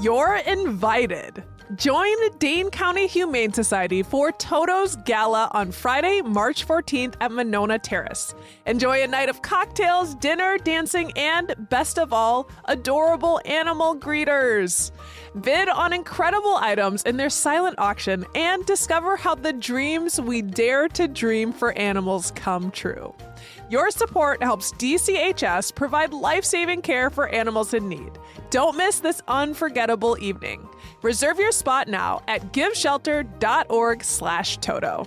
You're invited. Join Dane County Humane Society for Toto's Gala on Friday, March 14th at Monona Terrace. Enjoy a night of cocktails, dinner, dancing, and, best of all, adorable animal greeters. Bid on incredible items in their silent auction and discover how the dreams we dare to dream for animals come true. Your support helps DCHS provide life-saving care for animals in need. Don't miss this unforgettable evening. Reserve your spot now at giveshelter.org/Toto.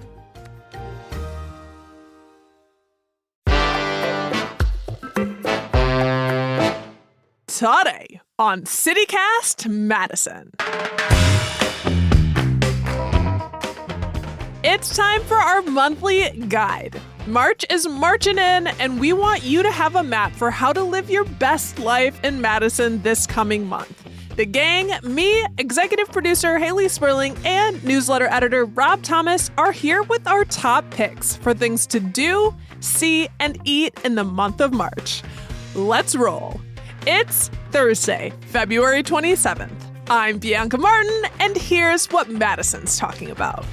Today on City Cast Madison. It's time for our monthly guide. March is marching in, and we want you to have a map for how to live your best life in Madison this coming month. The gang, me, executive producer Hayley Sperling, and newsletter editor Rob Thomas are here with our top picks for things to do, see, and eat in the month of March. Let's roll. It's Thursday, February 27th. I'm Bianca Martin, and here's what Madison's talking about.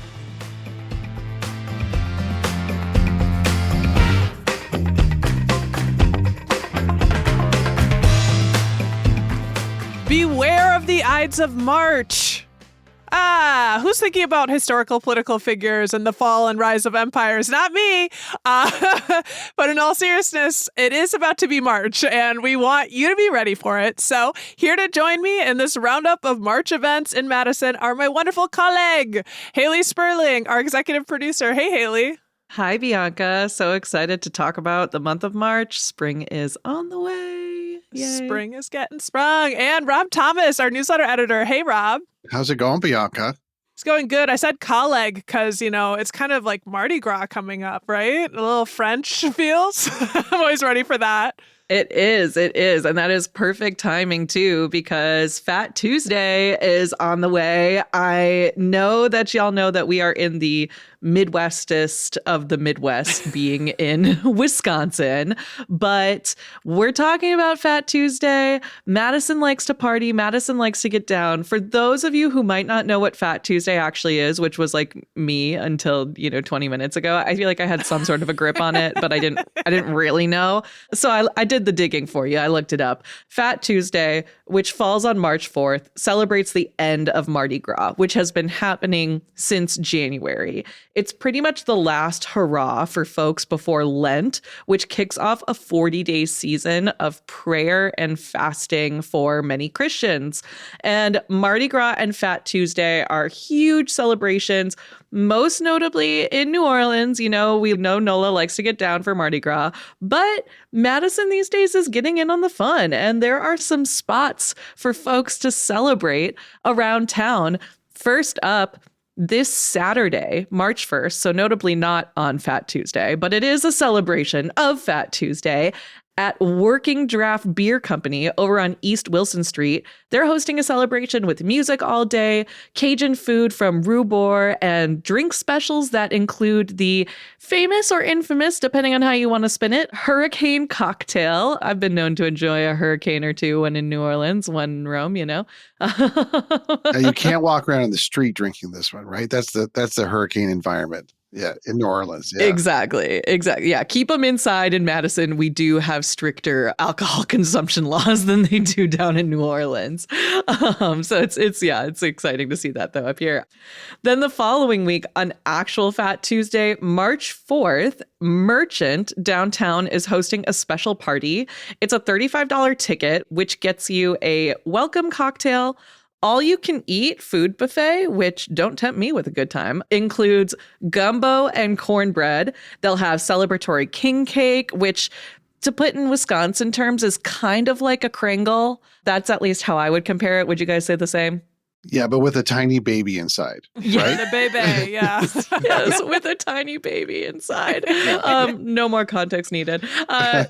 Beware of the Ides of March. Who's thinking about historical political figures and the fall and rise of empires? Not me. But in all seriousness, it is about to be March, and we want you to be ready for it. So here to join me in this roundup of March events in Madison are my wonderful colleague, Hayley Sperling, our executive producer. Hey, Hayley. Hi, Bianca. So excited to talk about the month of March. Spring is on the way. Yay. Spring is getting sprung. And Rob Thomas, our newsletter editor. Hey, Rob. How's it going, Bianca? It's going good. I said colleague because, it's kind of like Mardi Gras coming up, right? A little French feels. I'm always ready for that. It is. And that is perfect timing, too, because Fat Tuesday is on the way. I know that y'all know that we are in the Midwestest of the Midwest, being in Wisconsin, but we're talking about Fat Tuesday. Madison likes to party. Madison likes to get down. For those of you who might not know what Fat Tuesday actually is, which was like me until, 20 minutes ago, I feel like I had some sort of a grip on it, but I didn't really know. So I did the digging for you. I looked it up. Fat Tuesday, which falls on March 4th, celebrates the end of Mardi Gras, which has been happening since January. It's pretty much the last hurrah for folks before Lent, which kicks off a 40-day season of prayer and fasting for many Christians. And Mardi Gras and Fat Tuesday are huge celebrations, most notably in New Orleans. We know NOLA likes to get down for Mardi Gras, but Madison these days is getting in on the fun, and there are some spots for folks to celebrate around town. First up, this Saturday, March 1st, so notably not on Fat Tuesday, but it is a celebration of Fat Tuesday, at Working Draft Beer Company over on East Wilson Street. They're hosting a celebration with music all day, Cajun food from Rubor, and drink specials that include the famous or infamous, depending on how you want to spin it, hurricane cocktail. I've been known to enjoy a hurricane or two when in New Orleans, when in Rome, Now, you can't walk around in the street drinking this one, right? That's the hurricane environment. Yeah, in New Orleans. Yeah. Exactly. Yeah, keep them inside in Madison. We do have stricter alcohol consumption laws than they do down in New Orleans. So it's exciting to see that though up here. Then the following week on actual Fat Tuesday, March 4th, Merchant downtown is hosting a special party. It's a $35 ticket, which gets you a welcome cocktail, all-you-can-eat food buffet, which don't tempt me with a good time, includes gumbo and cornbread. They'll have celebratory king cake, which, to put in Wisconsin terms, is kind of like a Kringle. That's at least how I would compare it. Would you guys say the same? Yeah, but with a tiny baby inside, right? The baby, yeah. Yes, with a tiny baby inside. No more context needed.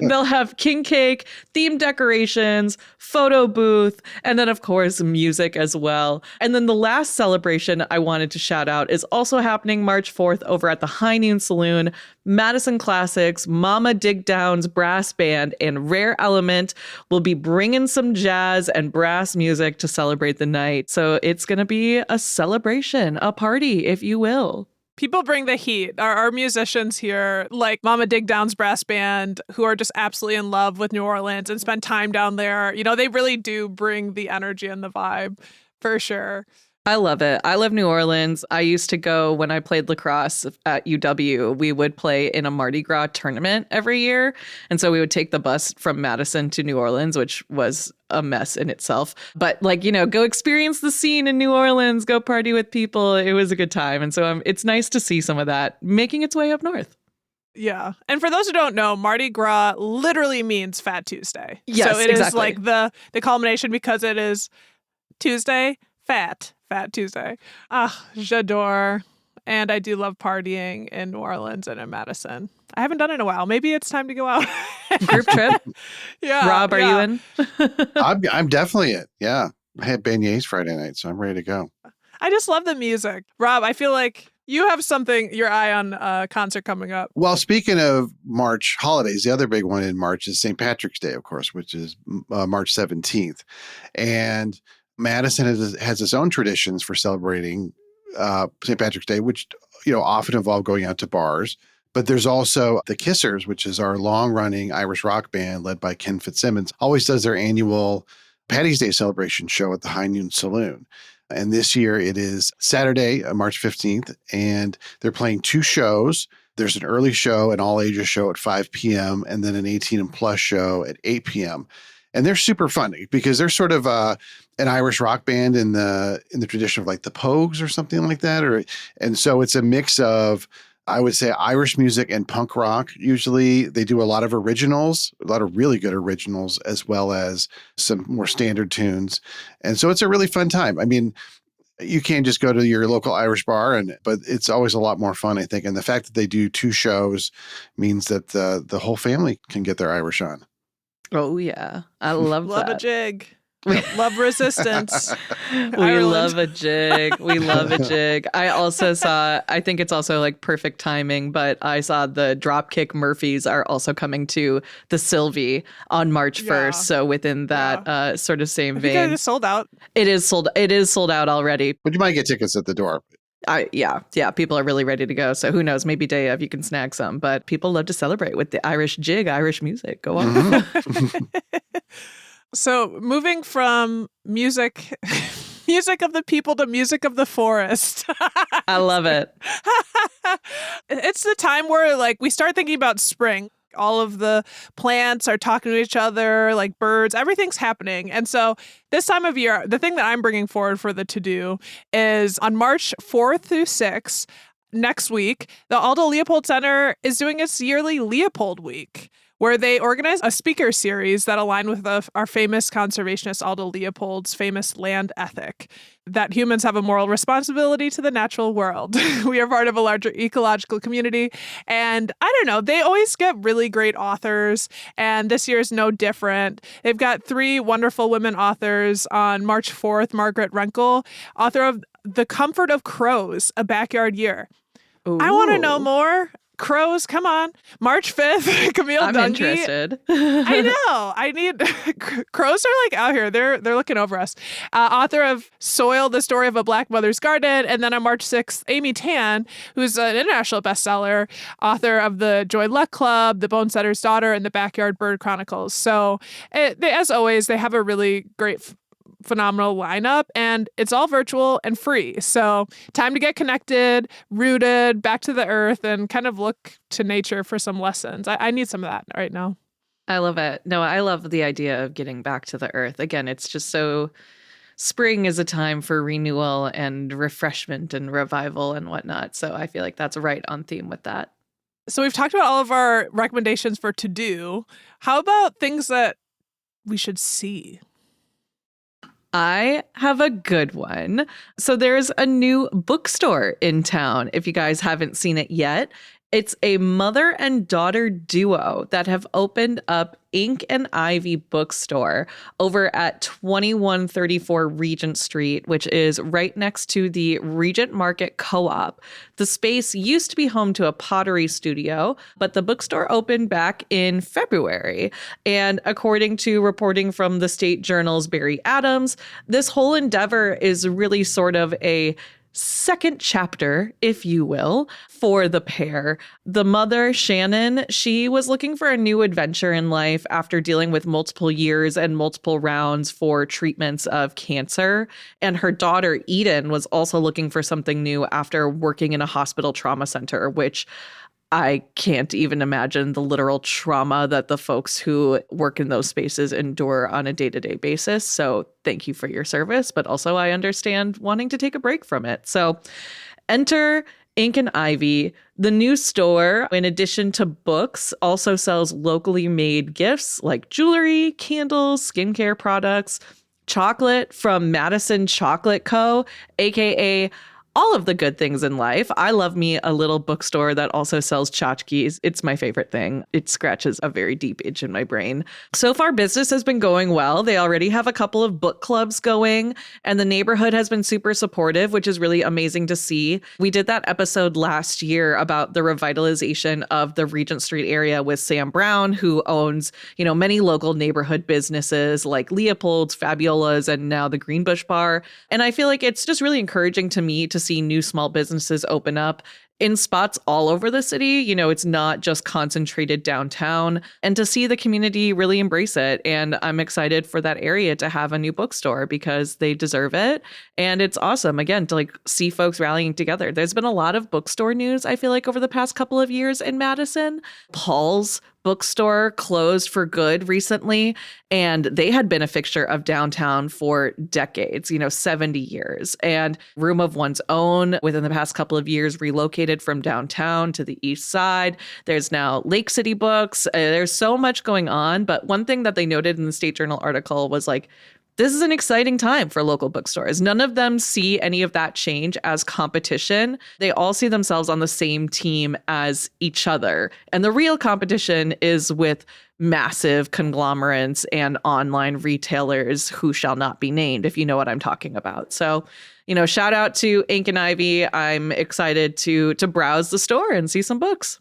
They'll have king cake, themed decorations, photo booth, and then, of course, music as well. And then the last celebration I wanted to shout out is also happening March 4th over at the High Noon Saloon. Madison Classics, Mama Dig Down's brass band, and Rare Element will be bringing some jazz and brass music to celebrate the night. So it's going to be a celebration, a party, if you will. People bring the heat. Our musicians here, like Mama Dig Down's brass band, who are just absolutely in love with New Orleans and spend time down there. You know, they really do bring the energy and the vibe for sure. I love it. I love New Orleans. I used to go when I played lacrosse at UW. We would play in a Mardi Gras tournament every year. And so we would take the bus from Madison to New Orleans, which was a mess in itself. But like, you know, go experience the scene in New Orleans, go party with people. It was a good time. And so it's nice to see some of that making its way up north. Yeah. And for those who don't know, Mardi Gras literally means Fat Tuesday. Yes, so it exactly. is like the culmination because it is Tuesday, Fat Tuesday. J'adore. And I do love partying in New Orleans and in Madison. I haven't done it in a while. Maybe it's time to go out. Group trip? Yeah. Rob, are you in? I'm definitely it. Yeah. I had beignets Friday night, so I'm ready to go. I just love the music. Rob, I feel like you have your eye on a concert coming up. Well, speaking of March holidays, the other big one in March is St. Patrick's Day, of course, which is March 17th. And Madison has its own traditions for celebrating St. Patrick's Day, which, you know, often involve going out to bars. But there's also the Kissers, which is our long-running Irish rock band led by Ken Fitzsimmons, always does their annual Paddy's Day celebration show at the High Noon Saloon. And this year it is Saturday, March 15th, and they're playing 2 shows. There's an early show, an all-ages show at 5 p.m., and then an 18 and plus show at 8 p.m. And they're super fun because they're sort of an Irish rock band in the tradition of like the Pogues or something like that. And so it's a mix of, I would say, Irish music and punk rock. Usually they do a lot of originals, a lot of really good originals, as well as some more standard tunes. And so it's a really fun time. I mean, you can't just go to your local Irish bar, but it's always a lot more fun, I think. And the fact that they do 2 shows means that the whole family can get their Irish on. Oh, yeah. I love that. Love a jig. Love resistance. We love a jig. We love a jig. I think it's also like perfect timing, but I saw the Dropkick Murphys are also coming to the Sylvie on March 1st. So within that sort of same vein. It is sold out. It is sold out already. But you might get tickets at the door. Yeah. People are really ready to go. So who knows? Maybe day of you can snag some. But people love to celebrate with the Irish jig, Irish music. Go on. Mm-hmm. So moving from music of the people to music of the forest. I love it. It's the time where like we start thinking about spring. All of the plants are talking to each other, like birds, everything's happening. And so this time of year, the thing that I'm bringing forward for the to-do is on March 4th through 6th, next week, the Aldo Leopold Center is doing its yearly Leopold Week, where they organize a speaker series that align with our famous conservationist Aldo Leopold's famous land ethic, that humans have a moral responsibility to the natural world. We are part of a larger ecological community. And I don't know, they always get really great authors, and this year is no different. They've got 3 wonderful women authors on March 4th, Margaret Renkel, author of The Comfort of Crows, A Backyard Year. Ooh. I want to know more. Crows, come on. March 5th, Camille I'm Dungy. interested. I know. I need crows are like out here. They're looking over us. Author of Soil, The Story of a Black Mother's Garden. And then on March 6th, Amy Tan, who's an international bestseller, author of The Joy Luck Club, The Bone Setter's Daughter, and The Backyard Bird Chronicles. So as always, they have a really great phenomenal lineup, and it's all virtual and free. So time to get connected, rooted, back to the earth, and kind of look to nature for some lessons. I need some of that right now. I love it. No, I love the idea of getting back to the earth. Again, it's just so spring is a time for renewal and refreshment and revival and whatnot. So I feel like that's right on theme with that. So we've talked about all of our recommendations for to do. How about things that we should see? I have a good one. So there's a new bookstore in town, if you guys haven't seen it yet. It's a mother and daughter duo that have opened up Ink and Ivy bookstore over at 2134 Regent Street, which is right next to the Regent Market Co-op. The space used to be home to a pottery studio, but the bookstore opened back in February. And according to reporting from the State Journal's Barry Adams, this whole endeavor is really sort of a second chapter, if you will, for the pair. The mother, Shannon, she was looking for a new adventure in life after dealing with multiple years and multiple rounds for treatments of cancer. And her daughter, Eden, was also looking for something new after working in a hospital trauma center, which I can't even imagine the literal trauma that the folks who work in those spaces endure on a day-to-day basis. So thank you for your service, but also I understand wanting to take a break from it. So enter Ink and Ivy. The new store, in addition to books, also sells locally made gifts like jewelry, candles, skincare products, chocolate from Madison Chocolate Co., aka all of the good things in life. I love me a little bookstore that also sells tchotchkes. It's my favorite thing. It scratches a very deep itch in my brain. So far, business has been going well. They already have a couple of book clubs going, and the neighborhood has been super supportive, which is really amazing to see. We did that episode last year about the revitalization of the Regent Street area with Sam Brown, who owns, many local neighborhood businesses like Leopold's, Fabiola's, and now the Greenbush Bar. And I feel like it's just really encouraging to me to see new small businesses open up in spots all over the city. It's not just concentrated downtown, and to see the community really embrace it. And I'm excited for that area to have a new bookstore because they deserve it. And it's awesome, again, to see folks rallying together. There's been a lot of bookstore news, I feel like, over the past couple of years in Madison. Paul's bookstore closed for good recently, and they had been a fixture of downtown for decades, 70 years. And Room of One's Own, within the past couple of years, relocated from downtown to the east side. There's now Lake City Books. There's so much going on. But one thing that they noted in the State Journal article was this is an exciting time for local bookstores. None of them see any of that change as competition. They all see themselves on the same team as each other. And the real competition is with massive conglomerates and online retailers who shall not be named, if you know what I'm talking about. So, shout out to Ink and Ivy. I'm excited to browse the store and see some books.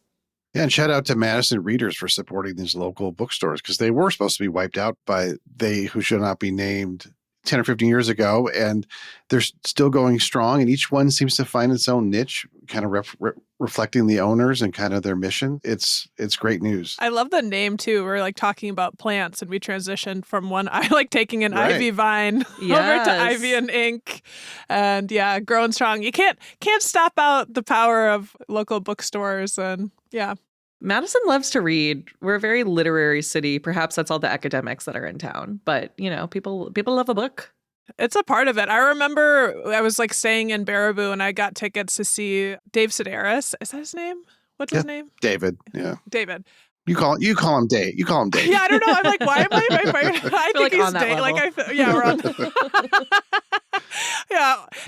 Yeah, and shout out to Madison readers for supporting these local bookstores, because they were supposed to be wiped out by they who should not be named 10 or 15 years ago, and they're still going strong, and each one seems to find its own niche, kind of reflecting the owners and kind of their mission. It's great news. I love the name too. We're talking about plants, and we transitioned from one taking an ivy vine over to ivy and ink, and growing strong. You can't stop out the power of local bookstores, and Madison loves to read. We're a very literary city. Perhaps that's all the academics that are in town. But, people love a book. It's a part of it. I remember I was staying in Baraboo, and I got tickets to see Dave Sedaris. Is that his name? What's his name? David. Yeah. David. You call him Dave. You call him Dave. Yeah, I don't know. I'm why am I I think he's Dave. We're on.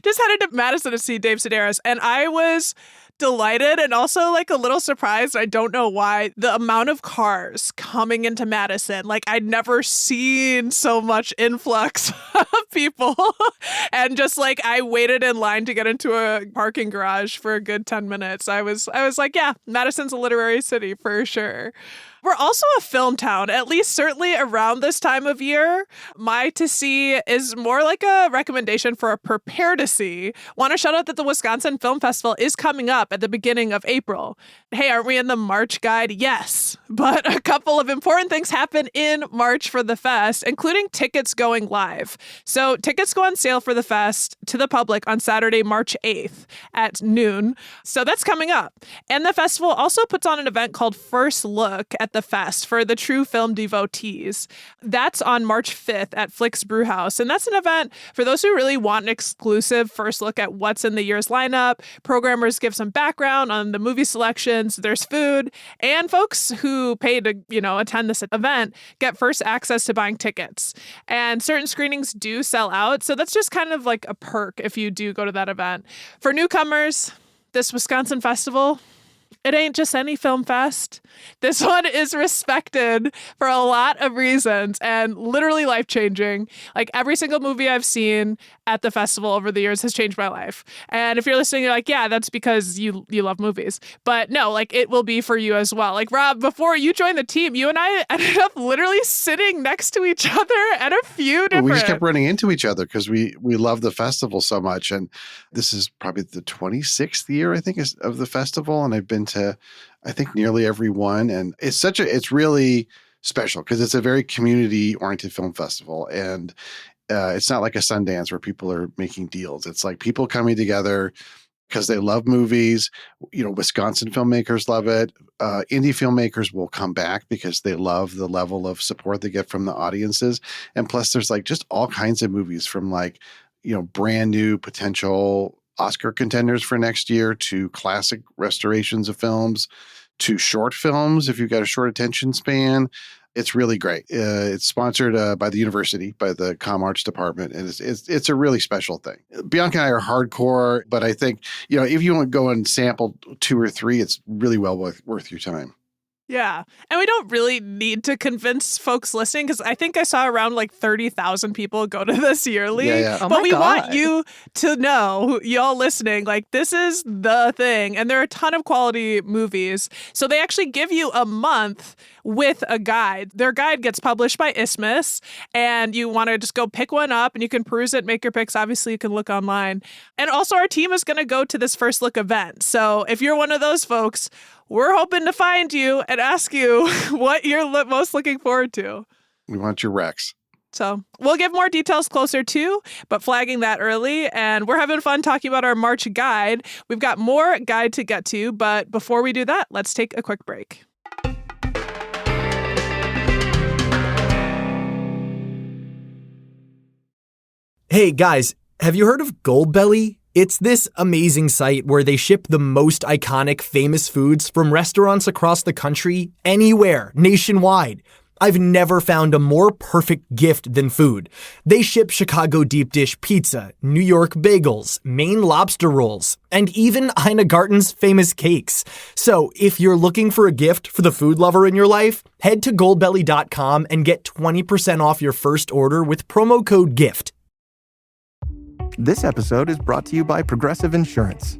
Just headed to Madison to see Dave Sedaris, and I was delighted and also a little surprised. I don't know why. The amount of cars coming into Madison, I'd never seen so much influx of people. And just I waited in line to get into a parking garage for a good 10 minutes. I was Madison's a literary city for sure. We're also a film town, at least certainly around this time of year. My to see is more like a recommendation for a prepare to see. Want to shout out that the Wisconsin Film Festival is coming up at the beginning of April. Hey, aren't we in the March guide? Yes, but a couple of important things happen in March for the fest, including tickets going live. So tickets go on sale for the fest to the public on Saturday, March 8th at noon. So that's coming up. And the festival also puts on an event called First Look at at the Fest for the true film devotees. That's on March 5th at Flicks Brewhouse. And that's an event for those who really want an exclusive first look at what's in the year's lineup. Programmers give some background on the movie selections. There's food. And folks who pay to, attend this event get first access to buying tickets. And certain screenings do sell out. So that's just kind of like a perk if you do go to that event. For newcomers, this Wisconsin festival, it ain't just any film fest. This one is respected for a lot of reasons and literally life-changing. Like every single movie I've seen at the festival over the years has changed my life. And if you're listening, you're like, yeah, that's because you love movies. But no, like it will be for you as well. Like Rob, before you joined the team, you and I ended up literally sitting next to each other at a few different... We just kept running into each other because we love the festival so much. And this is probably the 26th year, I think, of the festival. And I've been to, I think, nearly every one. And it's really special because it's a very community-oriented film festival. And it's not like a Sundance where people are making deals. It's like people coming together because they love movies. Wisconsin filmmakers love it. Indie filmmakers will come back because they love the level of support they get from the audiences. And plus, there's like just all kinds of movies from like, brand new potential Oscar contenders for next year to classic restorations of films to short films if you've got a short attention span. It's really great. It's sponsored by the university, by the Comm Arts department, and it's a really special thing. Bianca and I are hardcore, but I think, if you want to go and sample 2 or 3, it's really well worth your time. Yeah. And we don't really need to convince folks listening because I think I saw around like 30,000 people go to this yearly. Yeah. Oh but we God. want you to know, y'all listening, like this is the thing. And there are a ton of quality movies. So they actually give you a month with a guide. Their guide gets published by Isthmus, and you want to just go pick one up and you can peruse it, make your picks. Obviously, you can look online. And also our team is going to go to this first look event. So if you're one of those folks, we're hoping to find you and ask you what you're most looking forward to. We want your Rex. So we'll give more details closer to, but flagging that early. And we're having fun talking about our March guide. We've got more guide to get to, but before we do that, let's take a quick break. Hey guys, have you heard of Goldbelly? It's this amazing site where they ship the most iconic famous foods from restaurants across the country, anywhere, nationwide. I've never found a more perfect gift than food. They ship Chicago deep dish pizza, New York bagels, Maine lobster rolls, and even Ina Garten's famous cakes. So if you're looking for a gift for the food lover in your life, head to goldbelly.com and get 20% off your first order with promo code GIFT. This episode is brought to you by Progressive Insurance.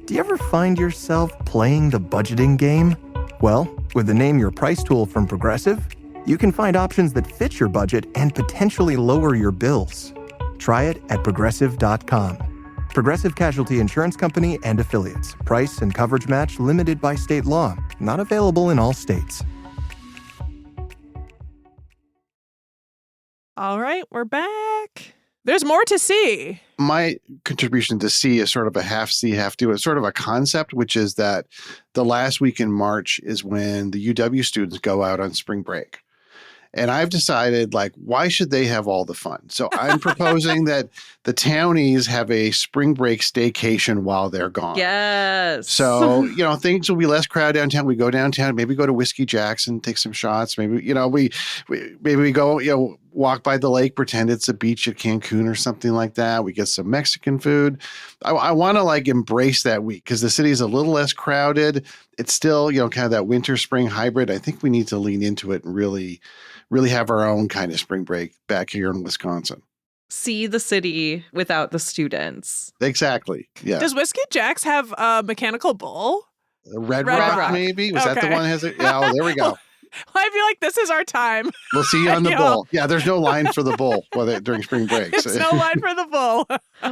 Do you ever find yourself playing the budgeting game? Well, with the Name Your Price tool from Progressive, you can find options that fit your budget and potentially lower your bills. Try it at Progressive.com. Progressive Casualty Insurance Company and Affiliates. Price and coverage match limited by state law. Not available in all states. All right, we're back. There's more to see. My contribution to C is sort of a half C, half do. It's sort of a concept, which is that the last week in March is when the UW students go out on spring break. And I've decided, like, why should they have all the fun? So I'm proposing that the townies have a spring break staycation while they're gone. Yes. So, things will be less crowded downtown. We go downtown, maybe go to Whiskey Jack's and take some shots. Maybe, we go, walk by the lake, pretend it's a beach at Cancun or something like that. We get some Mexican food. I want to embrace that week because the city is a little less crowded. It's still, kind of that winter spring hybrid. I think we need to lean into it and really have our own kind of spring break back here in Wisconsin. See the city without the students. Exactly. Yeah. Does Whiskey Jack's have a mechanical bull? Red Rock, maybe? Was that the Okay. one that has it? Yeah, there we go. I feel like this is our time. We'll see you on the bull. Yeah, there's no line for the bull during spring break. There's no line for the bull.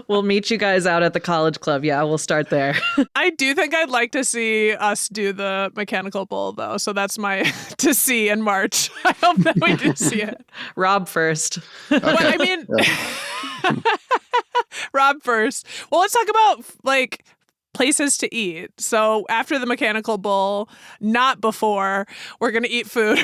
We'll meet you guys out at the college club. Yeah, we'll start there. I do think I'd like to see us do the mechanical bull, though. So that's my to see in March. I hope that we do see it. Rob first. But I mean, Rob first. Well, let's talk about places to eat. So after the Mechanical Bull, not before, we're going to eat food.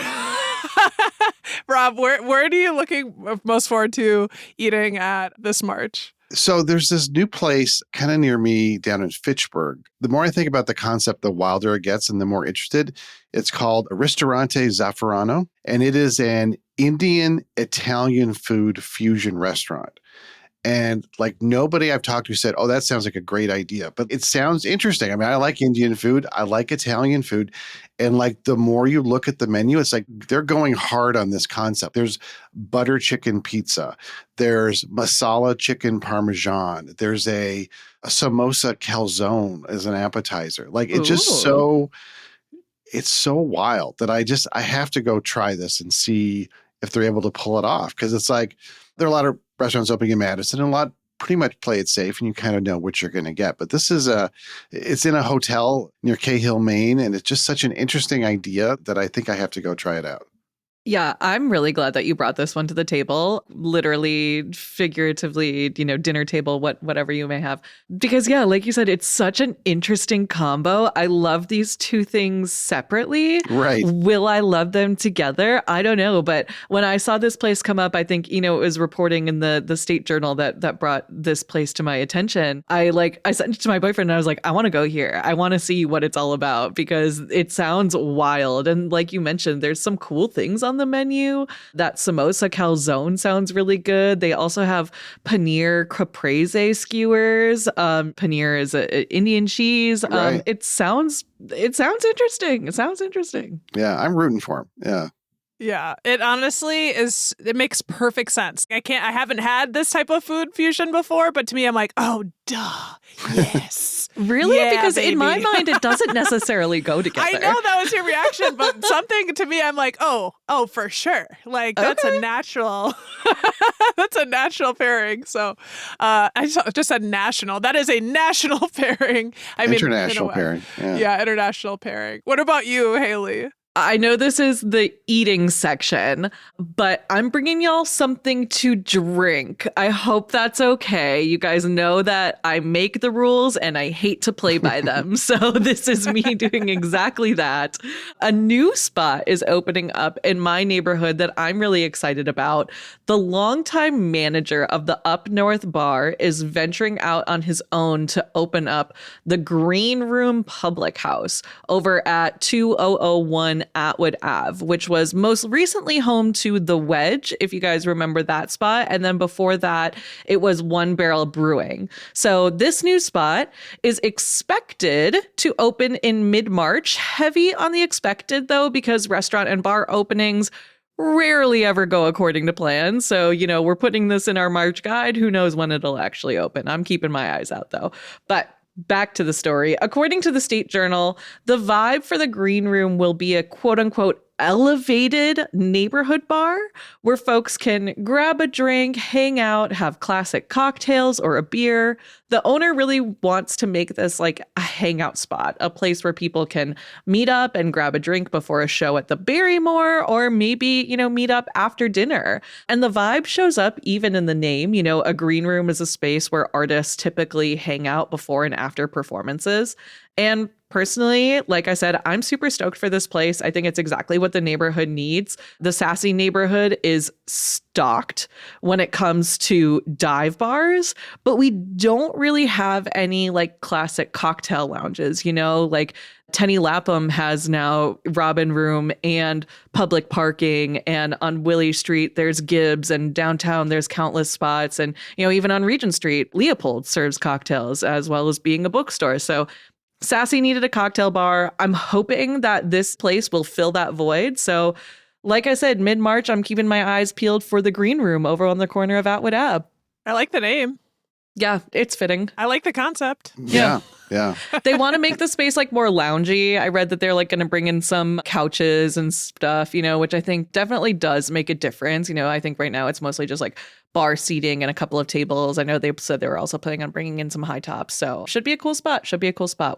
Rob, where are you looking most forward to eating at this March? So there's this new place kind of near me down in Fitchburg. The more I think about the concept, the wilder it gets and the more interested. It's called Ristorante Zafferano, and it is an Indian Italian food fusion restaurant. And like nobody I've talked to said, oh, that sounds like a great idea. But it sounds interesting. I mean, I like Indian food. I like Italian food. And like the more you look at the menu, it's like they're going hard on this concept. There's butter chicken pizza. There's masala chicken parmesan. There's a samosa calzone as an appetizer. Like it's just it's so wild that I have to go try this and see if they're able to pull it off. Because it's like there are a lot of restaurants opening in Madison, and a lot pretty much play it safe, and you kind of know what you're going to get. But this is it's in a hotel near Cahill, Maine, and it's just such an interesting idea that I think I have to go try it out. Yeah, I'm really glad that you brought this one to the table, literally, figuratively, dinner table, whatever you may have. Because yeah, like you said, it's such an interesting combo. I love these two things separately. Right. Will I love them together? I don't know. But when I saw this place come up, I think, it was reporting in the State Journal that brought this place to my attention. I sent it to my boyfriend and I was like, I want to go here. I want to see what it's all about because it sounds wild. And like you mentioned, there's some cool things on the menu. That samosa calzone sounds really good. They also have paneer caprese skewers. Paneer is an Indian cheese. Right. It sounds interesting. It sounds interesting. Yeah, I'm rooting for him. Yeah. Yeah, it honestly it makes perfect sense. I haven't had this type of food fusion before, but to me, I'm like, oh, duh. Yes. Really? Yeah, because baby. in my mind, it doesn't necessarily go together. I know that was your reaction, but something to me, I'm like, oh, for sure. Like that's a natural, that's a natural pairing. So I just said national. That is a national pairing. I mean, international pairing. Yeah, international pairing. What about you, Hayley? I know this is the eating section, but I'm bringing y'all something to drink. I hope that's okay. You guys know that I make the rules and I hate to play by them. So this is me doing exactly that. A new spot is opening up in my neighborhood that I'm really excited about. The longtime manager of the Up North Bar is venturing out on his own to open up the Green Room Public House over at 2001 Atwood Ave, which was most recently home to The Wedge, if you guys remember that spot. And then before that, it was One Barrel Brewing. So this new spot is expected to open in mid-March. Heavy on the expected, though, because restaurant and bar openings rarely ever go according to plan. So, we're putting this in our March guide. Who knows when it'll actually open? I'm keeping my eyes out, though. But back to the story. According to the State Journal, the vibe for the Green Room will be a quote unquote elevated neighborhood bar where folks can grab a drink, hang out, have classic cocktails or a beer. The owner really wants to make this like a hangout spot, a place where people can meet up and grab a drink before a show at the Barrymore, or maybe, meet up after dinner. And the vibe shows up even in the name. A green room is a space where artists typically hang out before and after performances. And personally, like I said, I'm super stoked for this place. I think it's exactly what the neighborhood needs. The sassy neighborhood is stocked when it comes to dive bars, but we don't really have any like classic cocktail lounges, like Tenny Lapham has now Robin Room and public parking, and on Willie Street there's Gibbs, and downtown there's countless spots, and even on Regent Street Leopold serves cocktails as well as being a bookstore. So Sassy needed a cocktail bar. I'm hoping that this place will fill that void. So like I said, mid-March, I'm keeping my eyes peeled for the Green Room over on the corner of Atwood Ave. I like the name. Yeah, it's fitting. I like the concept. Yeah. They want to make the space like more loungy. I read that they're like going to bring in some couches and stuff, which I think definitely does make a difference. I think right now it's mostly just like bar seating and a couple of tables. I know they said they were also planning on bringing in some high tops. So should be a cool spot.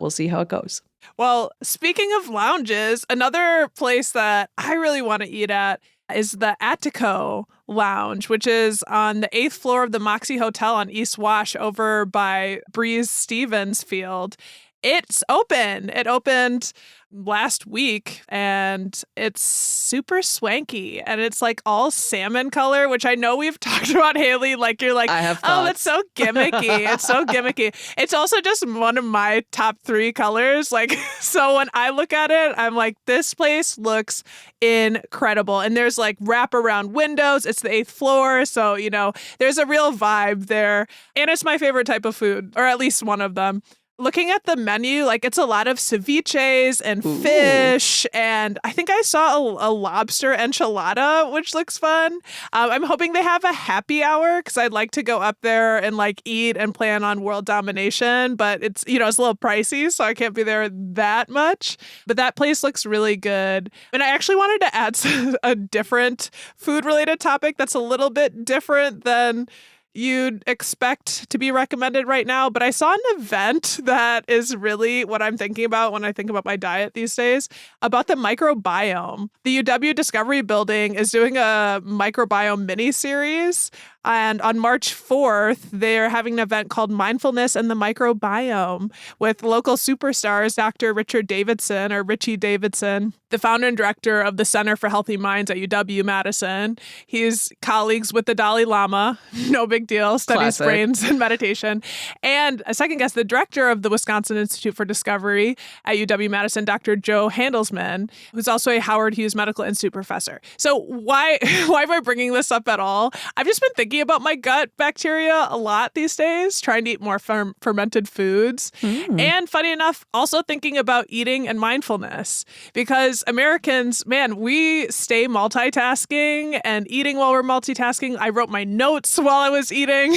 We'll see how it goes. Well, speaking of lounges, another place that I really want to eat at is the Attico Lounge, which is on the 8th floor of the Moxie Hotel on East Wash over by Breeze Stevens Field. It's open. It opened last week and it's super swanky and it's like all salmon color, which I know we've talked about, Hayley. Like you're like, I have oh, that's so gimmicky. It's so gimmicky. It's also just one of my top 3 colors. Like, so when I look at it, I'm like, this place looks incredible. And there's like wraparound windows. It's the 8th floor. So, you know, there's a real vibe there. And it's my favorite type of food, or at least one of them. Looking at the menu, like it's a lot of ceviches and fish, and I think I saw a lobster enchilada, which looks fun. I'm hoping they have a happy hour because I'd like to go up there and like eat and plan on world domination, but it's, you know, it's a little pricey, so I can't be there that much. But that place looks really good. And I actually wanted to add a different food-related topic that's a little bit different than you'd expect to be recommended right now, but I saw an event that is really what I'm thinking about when I think about my diet these days, about the microbiome. The UW Discovery Building is doing a microbiome mini-series, and on March 4th, they're having an event called Mindfulness and the Microbiome with local superstars, Dr. Richard Davidson, or Richie Davidson, the founder and director of the Center for Healthy Minds at UW-Madison. He's colleagues with the Dalai Lama, no big deal, studies Classic. brains and meditation. And a second guest, the director of the Wisconsin Institute for Discovery at UW-Madison, Dr. Joe Handelsman, who's also a Howard Hughes Medical Institute professor. So why am I bringing this up at all? I've just been thinking about my gut bacteria a lot these days, trying to eat more fermented foods. And funny enough, also thinking about eating and mindfulness, because Americans, man, we stay multitasking and eating while we're multitasking. I wrote my notes while I was eating,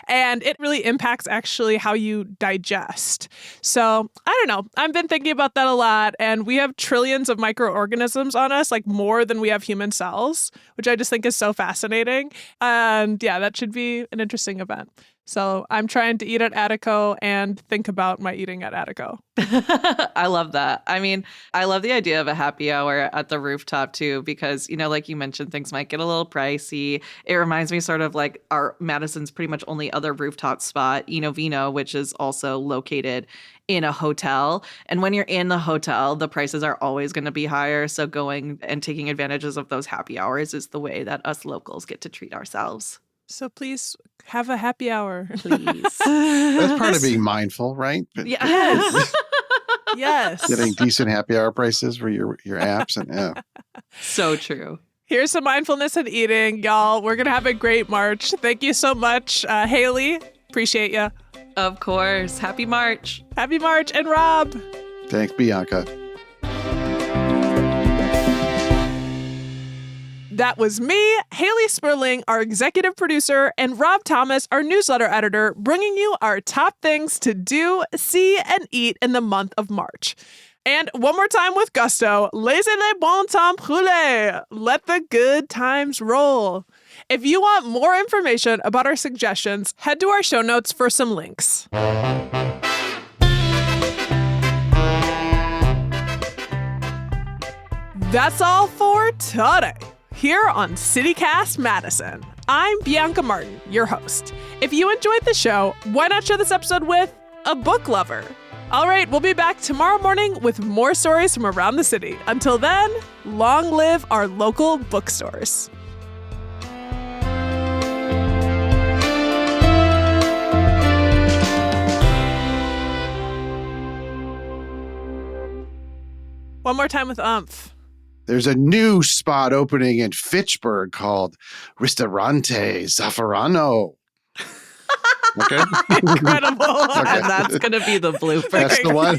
and it really impacts actually how you digest. So I don't know. I've been thinking about that a lot, and we have trillions of microorganisms on us, like more than we have human cells, which I just think is so fascinating. And yeah, that should be an interesting event. So I'm trying to eat at Attico and think about my eating at Attico. I love that. I mean, I love the idea of a happy hour at the rooftop too, because, you know, like you mentioned, things might get a little pricey. It reminds me sort of like our Madison's pretty much only other rooftop spot, Vino, which is also located in a hotel. And when you're in the hotel, the prices are always going to be higher. So going and taking advantages of those happy hours is the way that us locals get to treat ourselves. So please have a happy hour. Please. That's part of being mindful, right? Yes. Yes. Getting decent happy hour prices for your apps and yeah. So true. Here's some mindfulness and eating, y'all. We're going to have a great March. Thank you so much, Hayley. Appreciate you. Of course. Happy March. Happy March. And Rob. Thanks, Bianca. That was me, Hayley Sperling, our executive producer, and Rob Thomas, our newsletter editor, bringing you our top things to do, see, and eat in the month of March. And one more time with gusto, laissez les bon temps rouler. Let the good times roll. If you want more information about our suggestions, head to our show notes for some links. That's all for today. Here on City Cast Madison, I'm Bianca Martin, your host. If you enjoyed the show, why not share this episode with a book lover? All right, we'll be back tomorrow morning with more stories from around the city. Until then, long live our local bookstores. One more time with umph. There's a new spot opening in Fitchburg called Ristorante Zaffarano. Okay. Incredible. Okay. And that's going to be the blooper. That's the one.